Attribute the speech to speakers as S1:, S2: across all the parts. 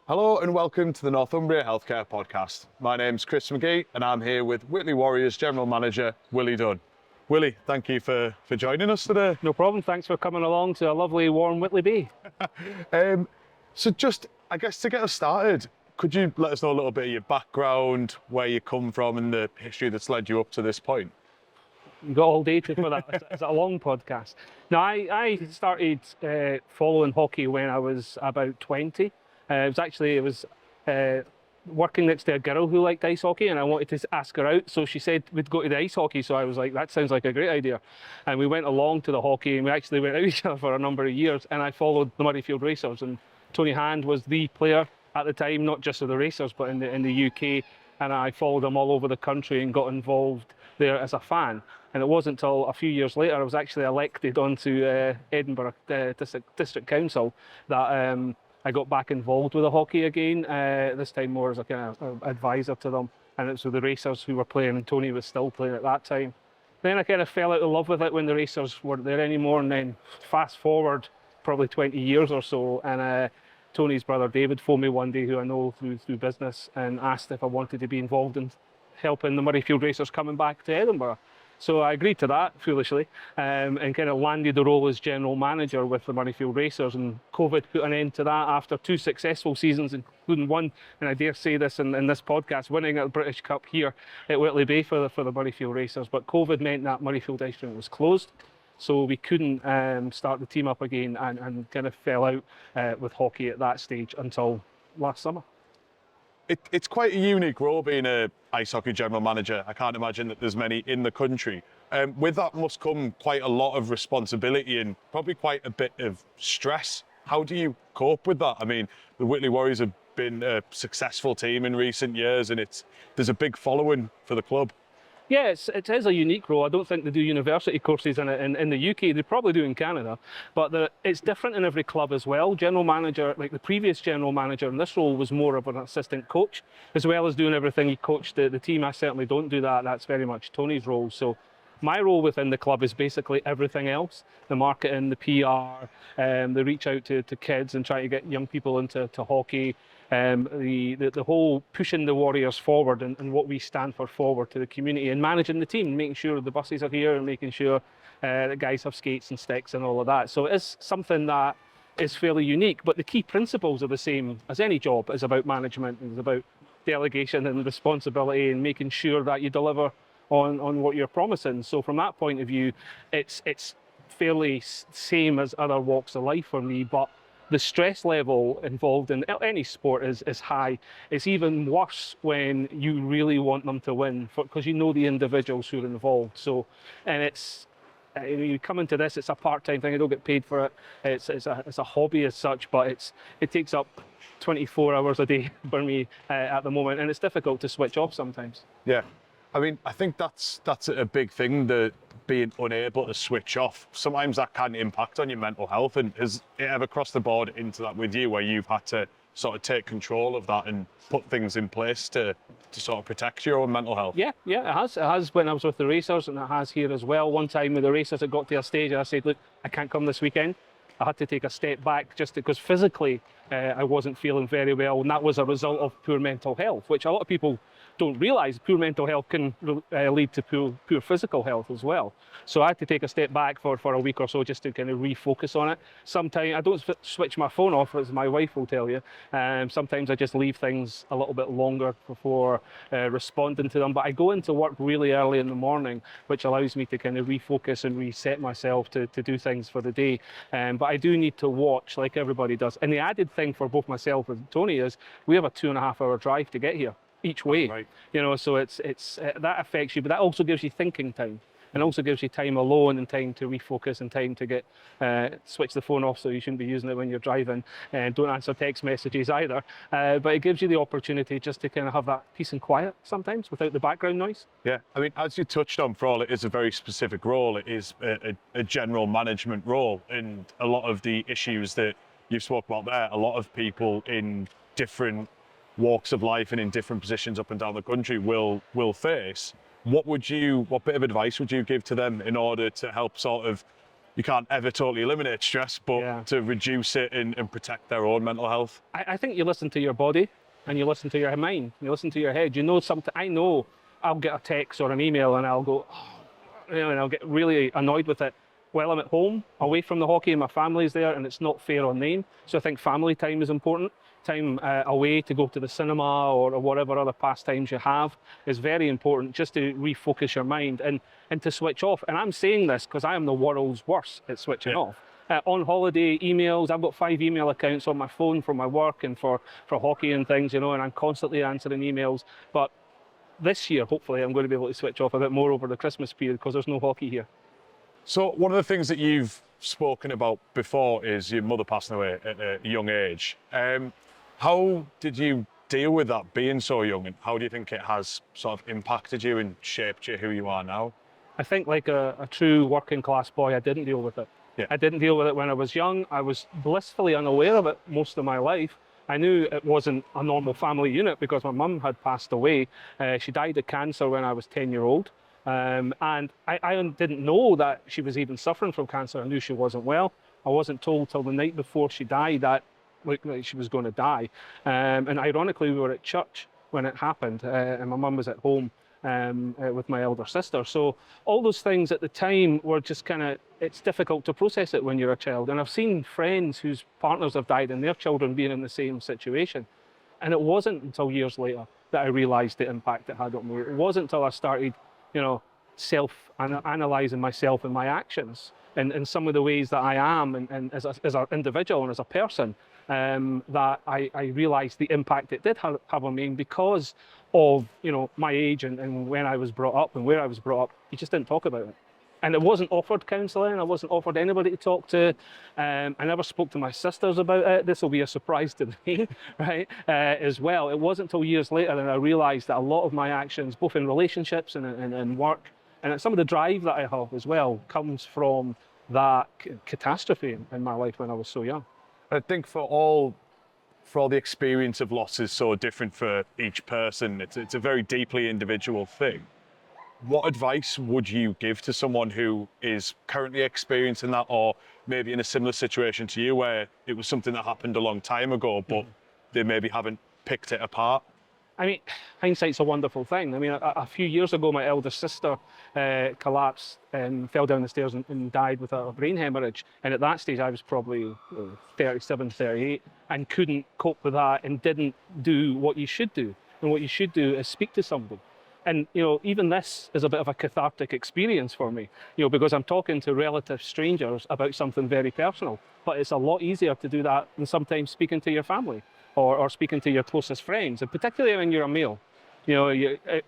S1: Hello and welcome to the Northumbria Healthcare Podcast. My name's Chris McGee and I'm here with Whitley Warriors General Manager Willie Dunn. Willie, thank you for joining us today.
S2: No problem, thanks for coming along to a lovely warm Whitley Bay.
S1: So just, I guess to get us started, could you let us know a little bit of your background, where you come from and the history that's led you up to this point?
S2: You got all day for that. It's a long podcast. Now, I started following hockey when I was about 20. It was working next to a girl who liked ice hockey, and I wanted to ask her out. So she said we'd go to the ice hockey. So I was like, that sounds like a great idea. And we went along to the hockey, and we actually went out each other for a number of years. And I followed the Murrayfield Racers, and Tony Hand was the player at the time, not just of the Racers, but in the UK. And I followed him all over the country and got involved there as a fan. And it wasn't until a few years later I was actually elected onto Edinburgh District Council that I got back involved with the hockey again, this time more as a kind of advisor to them. And it was with the Racers who were playing, and Tony was still playing at that time. Then I kind of fell out of love with it when the Racers weren't there anymore, and then fast forward probably 20 years or so, and Tony's brother David phoned me one day, who I know through business, and asked if I wanted to be involved in helping the Murrayfield Racers coming back to Edinburgh. So I agreed to that, foolishly, and kind of landed the role as general manager with the Murrayfield Racers. And COVID put an end to that after 2 successful seasons, including one, and I dare say this in this podcast, winning at the British Cup here at Whitley Bay for the Murrayfield Racers. But COVID meant that Murrayfield Ice Rink was closed, so we couldn't start the team up again, and kind of fell out with hockey at that stage until last summer.
S1: It's quite a unique role being a ice hockey general manager. I can't imagine that there's many in the country. With that must come quite a lot of responsibility and probably quite a bit of stress. How do you cope with that? I mean, the Whitley Warriors have been a successful team in recent years, and there's a big following for the club.
S2: Yeah, it is a unique role. I don't think they do university courses in the UK. They probably do in Canada, but it's different in every club as well. General manager, like the previous general manager in this role, was more of an assistant coach, as well as doing everything. He coached the team. I certainly don't do that. That's very much Tony's role. So my role within the club is basically everything else: the marketing, the PR, the reach out to kids and try to get young people into hockey. The whole pushing the Warriors forward and what we stand for forward to the community, and managing the team, making sure the buses are here and making sure that guys have skates and sticks and all of that. So it's something that is fairly unique, but the key principles are the same as any job. It's about management, it's about delegation and responsibility, and making sure that you deliver on what you're promising. So from that point of view, it's fairly same as other walks of life for me, but the stress level involved in any sport is high. It's even worse when you really want them to win, because you know the individuals who are involved. So, and you come into this, it's a part-time thing. I don't get paid for it. It's a hobby as such, but it takes up 24 hours a day for me at the moment, and it's difficult to switch off sometimes.
S1: Yeah. I mean, I think that's a big thing, that being unable to switch off. Sometimes that can impact on your mental health. And has it ever crossed the board into that with you, where you've had to sort of take control of that and put things in place to sort of protect your own mental health?
S2: Yeah, it has. It has when I was with the Racers, and it has here as well. One time with the Racers, it got to a stage and I said, look, I can't come this weekend. I had to take a step back just because physically I wasn't feeling very well, and that was a result of poor mental health, which a lot of people don't realise. Poor mental health can lead to poor physical health as well. So I had to take a step back for a week or so just to kind of refocus on it. Sometimes I don't switch my phone off, as my wife will tell you. Sometimes I just leave things a little bit longer before responding to them. But I go into work really early in the morning, which allows me to kind of refocus and reset myself to do things for the day. But I do need to watch, like everybody does. And the added thing for both myself and Tony is we have a 2.5 hour drive to get here each way.
S1: Right.
S2: You know, so it's that affects you, but that also gives you thinking time, and also gives you time alone and time to refocus and time to get switch the phone off, so you shouldn't be using it when you're driving, and don't answer text messages either. But it gives you the opportunity just to kind of have that peace and quiet sometimes without the background noise.
S1: Yeah, I mean, as you touched on, for all it is a very specific role, it is a general management role, and a lot of the issues that you've spoke about there, a lot of people in different walks of life and in different positions up and down the country will face. What bit of advice would you give to them in order to help sort of you can't ever totally eliminate stress, but
S2: Yeah.
S1: to reduce it and protect their own mental health.
S2: I think you listen to your body and you listen to your mind, you listen to your head. You know something. I know I'll get a text or an email and I'll go, and I'll get really annoyed with it while I'm at home, away from the hockey, and my family's there, and it's not fair on them. So I think family time is important. Time away to go to the cinema or whatever other pastimes you have is very important, just to refocus your mind and to switch off. And I'm saying this because I am the world's worst at switching off. On holiday, emails, I've got 5 email accounts on my phone for my work and for hockey and things, and I'm constantly answering emails. But this year, hopefully, I'm going to be able to switch off a bit more over the Christmas period because there's no hockey here.
S1: So one of the things that you've spoken about before is your mother passing away at a young age. How did you deal with that being so young, and how do you think it has sort of impacted you and shaped you who you are now?
S2: I think like a true working class boy, I didn't deal with it.
S1: Yeah.
S2: I didn't deal with it when I was young. I was blissfully unaware of it most of my life. I knew it wasn't a normal family unit because my mum had passed away. She died of cancer when I was 10-year-old. And I didn't know that she was even suffering from cancer. I knew she wasn't well. I wasn't told till the night before she died that she was going to die. And ironically, we were at church when it happened, and my mum was at home with my elder sister. So all those things at the time were just kind of, it's difficult to process it when you're a child. And I've seen friends whose partners have died and their children being in the same situation. And it wasn't until years later that I realised the impact it had on me. It wasn't until I started, self-analysing myself and my actions and some of the ways that I am and as an individual and as a person, that I realised the impact it did have on me. And because of my age and when I was brought up and where I was brought up, you just didn't talk about it. And it wasn't offered counselling. I wasn't offered anybody to talk to. I never spoke to my sisters about it. This will be a surprise to me, right? As well. It wasn't until years later that I realised that a lot of my actions, both in relationships and work, and some of the drive that I have as well, comes from that catastrophe in my life when I was so young.
S1: I think for all the experience of loss is so different for each person. It's a very deeply individual thing. What advice would you give to someone who is currently experiencing that, or maybe in a similar situation to you where it was something that happened a long time ago, but they maybe haven't picked it apart?
S2: I mean, hindsight's a wonderful thing. I mean, a few years ago, my eldest sister collapsed and fell down the stairs and died with a brain hemorrhage. And at that stage, I was probably 37, 38, and couldn't cope with that and didn't do what you should do. And what you should do is speak to somebody. And, even this is a bit of a cathartic experience for me, because I'm talking to relative strangers about something very personal. But it's a lot easier to do that than sometimes speaking to your family or speaking to your closest friends, and particularly when you're a male.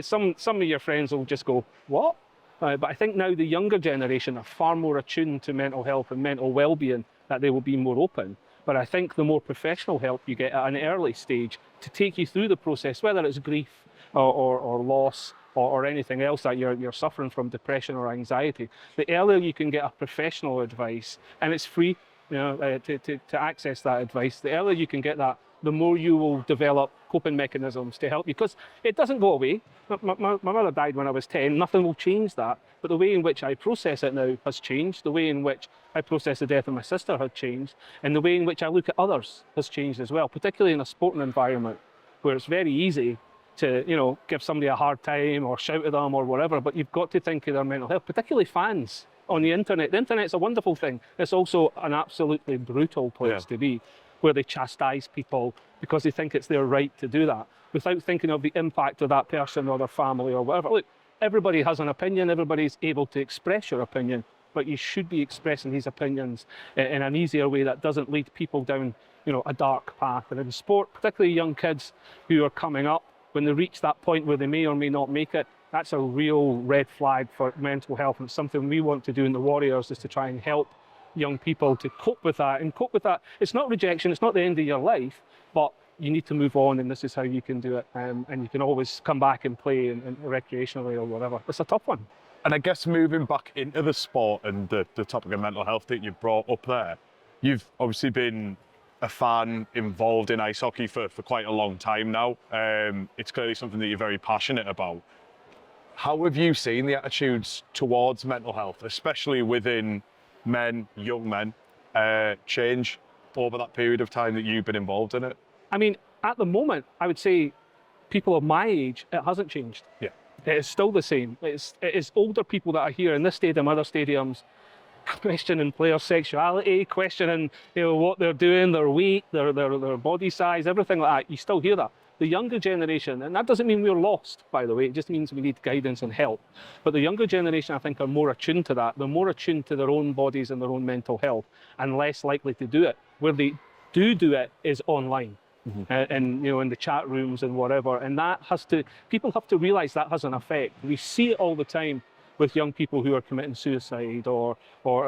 S2: Some of your friends will just go, what? But I think now the younger generation are far more attuned to mental health and mental well-being, that they will be more open. But I think the more professional help you get at an early stage to take you through the process, whether it's grief or loss or anything else that you're suffering from, depression or anxiety, the earlier you can get a professional advice, and it's free to access that advice, the earlier you can get that, the more you will develop coping mechanisms to help you, because it doesn't go away. My mother died when I was 10, nothing will change that, but the way in which I process it now has changed, the way in which I process the death of my sister had changed, and the way in which I look at others has changed as well, particularly in a sporting environment where it's very easy to give somebody a hard time or shout at them or whatever, but you've got to think of their mental health, particularly fans on the internet. The internet's a wonderful thing. It's also an absolutely brutal place to be, where they chastise people because they think it's their right to do that, without thinking of the impact of that person or their family or whatever. Look, everybody has an opinion, everybody's able to express your opinion, but you should be expressing these opinions in an easier way that doesn't lead people down a dark path. And in sport, particularly young kids who are coming up, when they reach that point where they may or may not make it, that's a real red flag for mental health. And it's something we want to do in the Warriors, is to try and help young people to cope with that. And cope with that, it's not rejection, it's not the end of your life, but you need to move on, and this is how you can do it. And you can always come back and play and recreationally or whatever. It's a tough one.
S1: And I guess moving back into the sport and the topic of mental health that you brought up there, you've obviously been a fan involved in ice hockey for quite a long time now. It's clearly something that you're very passionate about. How have you seen the attitudes towards mental health, especially within men, young men, change over that period of time that you've been involved in it?
S2: I mean, at the moment, I would say people of my age, it hasn't changed.
S1: Yeah.
S2: It is still the same. It is older people that are here in this stadium, other stadiums, questioning player sexuality, questioning what they're doing, their weight, their body size, everything like that. You still hear that. The younger generation, and that doesn't mean we're lost, by the way, it just means we need guidance and help. But the younger generation, I think, are more attuned to that. They're more attuned to their own bodies and their own mental health and less likely to do it. Where they do it is online. And in the chat rooms and whatever, and people have to realize that has an effect. We see it all the time with young people who are committing suicide or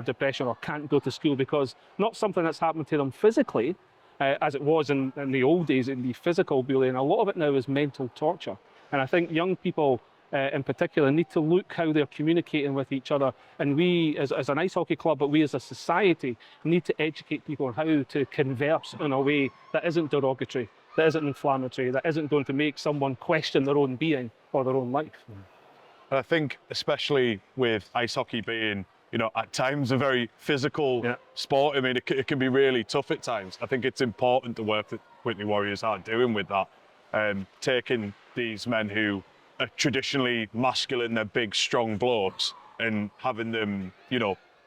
S2: depression or can't go to school because not something that's happened to them physically, as it was in the old days, in the physical bullying. A lot of it now is mental torture. And I think young people in particular need to look how they're communicating with each other. And we, as an ice hockey club, but we as a society, need to educate people on how to converse in a way that isn't derogatory, that isn't inflammatory, that isn't going to make someone question their own being or their own life.
S1: And I think, especially with ice hockey being, at times a very physical sport, I mean, it can be really tough at times. I think it's important the work that Whitley Warriors are doing with that, taking these men who are traditionally masculine, they're big, strong blokes, and having them,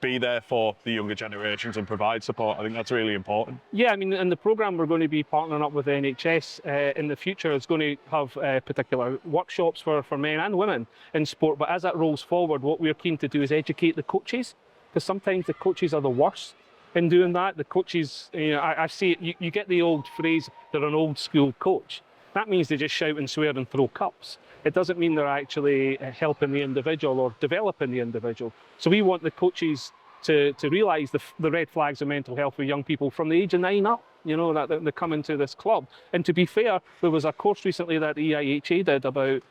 S1: be there for the younger generations and provide support. I think that's really important.
S2: Yeah, I mean, in the programme, we're going to be partnering up with the NHS in the future. It's going to have particular workshops for men and women in sport. But as that rolls forward, what we're keen to do is educate the coaches, because sometimes the coaches are the worst in doing that. The coaches, I see it, you get the old phrase, they're an old school coach. That means they just shout and swear and throw cups. It doesn't mean they're actually helping the individual or developing the individual. So we want the coaches to realise the red flags of mental health with young people from the age of 9 up, that they come into this club. And to be fair, there was a course recently that the EIHA did about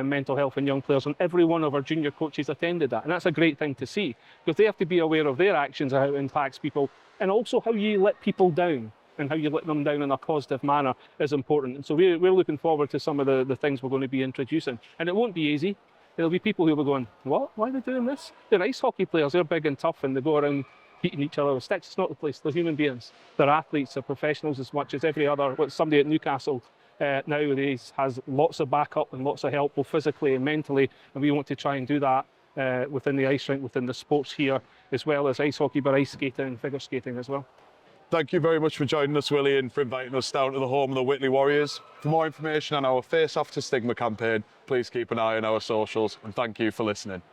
S2: mental health in young players, and every one of our junior coaches attended that. And that's a great thing to see, because they have to be aware of their actions and how it impacts people, and also how you let people down. And how you let them down in a positive manner is important. And so we're looking forward to some of the things we're going to be introducing. And it won't be easy. There'll be people who will be going, what? Why are they doing this? They're ice hockey players. They're big and tough, and they go around beating each other with sticks. It's not the place. They're human beings. They're athletes. They're professionals as much as every other. Somebody at Newcastle nowadays has lots of backup and lots of help, both physically and mentally. And we want to try and do that within the ice rink, within the sports here, as well as ice hockey, but ice skating and figure skating as well.
S1: Thank you very much for joining us, Willie, and for inviting us down to the home of the Whitley Warriors. For more information on our Face Off To Stigma campaign, please keep an eye on our socials, and thank you for listening.